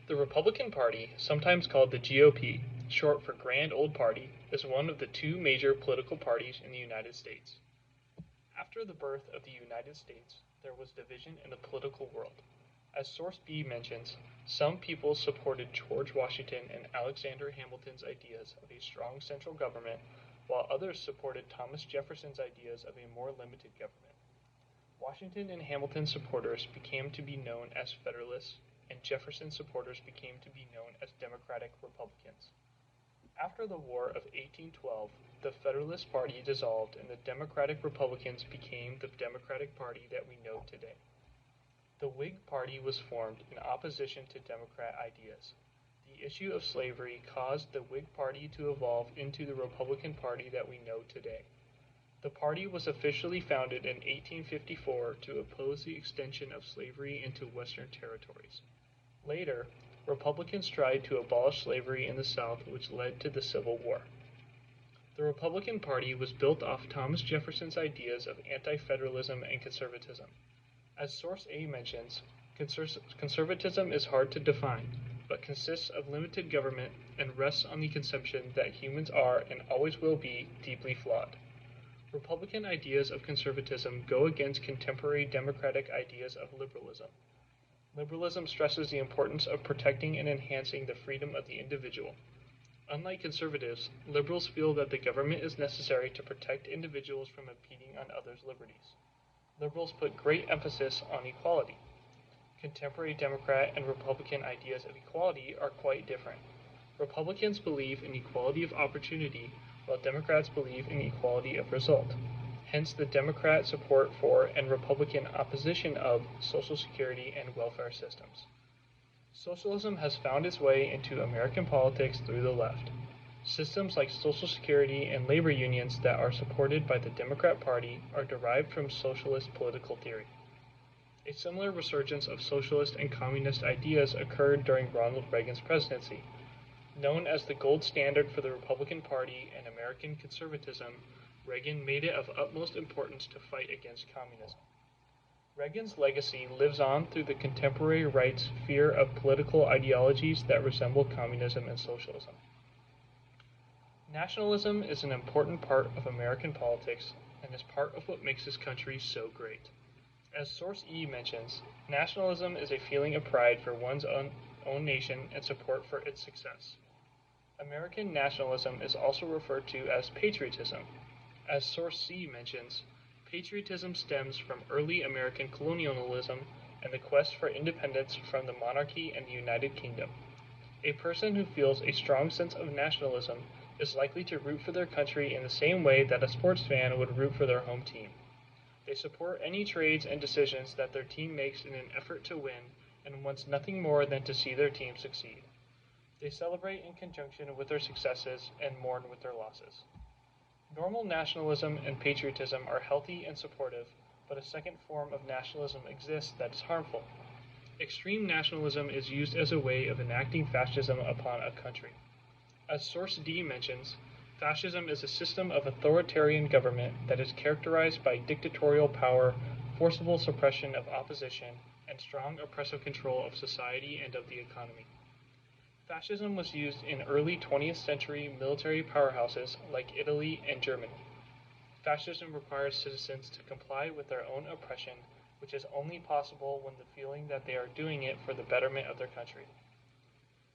The Republican Party, sometimes called the GOP, short for Grand Old Party, is one of the two major political parties in the United States. After the birth of the United States, there was division in the political world. As Source B mentions, some people supported George Washington and Alexander Hamilton's ideas of a strong central government, while others supported Thomas Jefferson's ideas of a more limited government. Washington and Hamilton supporters became to be known as Federalists, and Jefferson supporters became to be known as Democratic Republicans. After the War of 1812, the Federalist Party dissolved and the Democratic Republicans became the Democratic Party that we know today. The Whig Party was formed in opposition to Democrat ideas. The issue of slavery caused the Whig Party to evolve into the Republican Party that we know today. The party was officially founded in 1854 to oppose the extension of slavery into Western territories. Later, Republicans tried to abolish slavery in the South, which led to the Civil War. The Republican Party was built off Thomas Jefferson's ideas of anti-federalism and conservatism. As Source A mentions, conservatism is hard to define, but consists of limited government and rests on the conception that humans are and always will be deeply flawed. Republican ideas of conservatism go against contemporary democratic ideas of liberalism. Liberalism stresses the importance of protecting and enhancing the freedom of the individual. Unlike conservatives, liberals feel that the government is necessary to protect individuals from impeding on others' liberties. Liberals put great emphasis on equality. Contemporary Democrat and Republican ideas of equality are quite different. Republicans believe in equality of opportunity, while Democrats believe in equality of result. Hence the Democrat support for and Republican opposition of Social Security and welfare systems. Socialism has found its way into American politics through the left. Systems like Social Security and labor unions that are supported by the Democrat Party are derived from socialist political theory. A similar resurgence of socialist and communist ideas occurred during Ronald Reagan's presidency. Known as the gold standard for the Republican Party and American conservatism, Reagan made it of utmost importance to fight against communism. Reagan's legacy lives on through the contemporary right's fear of political ideologies that resemble communism and socialism. Nationalism is an important part of American politics and is part of what makes this country so great. As Source E mentions, nationalism is a feeling of pride for one's own nation and support for its success. American nationalism is also referred to as patriotism. As Source C mentions, patriotism stems from early American colonialism and the quest for independence from the monarchy and the United Kingdom. A person who feels a strong sense of nationalism is likely to root for their country in the same way that a sports fan would root for their home team. They support any trades and decisions that their team makes in an effort to win and wants nothing more than to see their team succeed. They celebrate in conjunction with their successes and mourn with their losses. Normal nationalism and patriotism are healthy and supportive, but a second form of nationalism exists that is harmful. Extreme nationalism is used as a way of enacting fascism upon a country. As Source D mentions, fascism is a system of authoritarian government that is characterized by dictatorial power, forcible suppression of opposition, and strong oppressive control of society and of the economy. Fascism was used in early 20th century military powerhouses like Italy and Germany. Fascism requires citizens to comply with their own oppression, which is only possible when the feeling that they are doing it for the betterment of their country.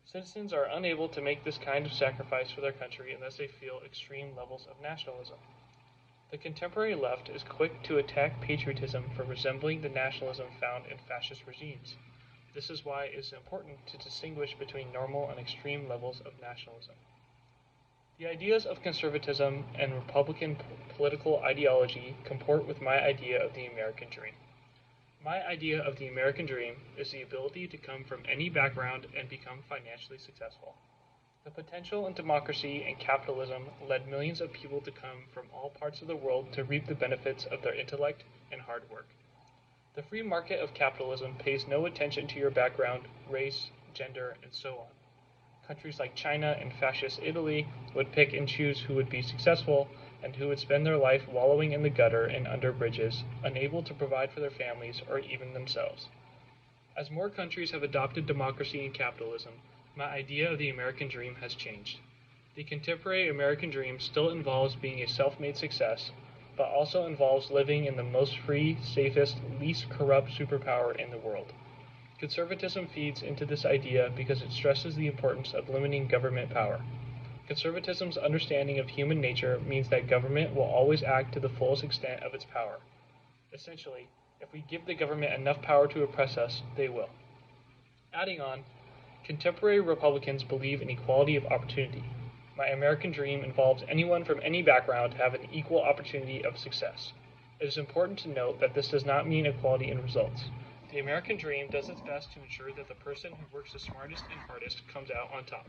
Citizens are unable to make this kind of sacrifice for their country unless they feel extreme levels of nationalism. The contemporary left is quick to attack patriotism for resembling the nationalism found in fascist regimes. This is why it is important to distinguish between normal and extreme levels of nationalism. The ideas of conservatism and Republican political ideology comport with my idea of the American dream. My idea of the American dream is the ability to come from any background and become financially successful. The potential in democracy and capitalism led millions of people to come from all parts of the world to reap the benefits of their intellect and hard work. The free market of capitalism pays no attention to your background, race, gender, and so on. Countries like China and fascist Italy would pick and choose who would be successful and who would spend their life wallowing in the gutter and under bridges, unable to provide for their families or even themselves. As more countries have adopted democracy and capitalism, my idea of the American dream has changed. The contemporary American dream still involves being a self-made success, but also involves living in the most free, safest, least corrupt superpower in the world. Conservatism feeds into this idea because it stresses the importance of limiting government power. Conservatism's understanding of human nature means that government will always act to the fullest extent of its power. Essentially, if we give the government enough power to oppress us, they will. Adding on, contemporary Republicans believe in equality of opportunity. My American dream involves anyone from any background to have an equal opportunity of success. It is important to note that this does not mean equality in results. The American dream does its best to ensure that the person who works the smartest and hardest comes out on top.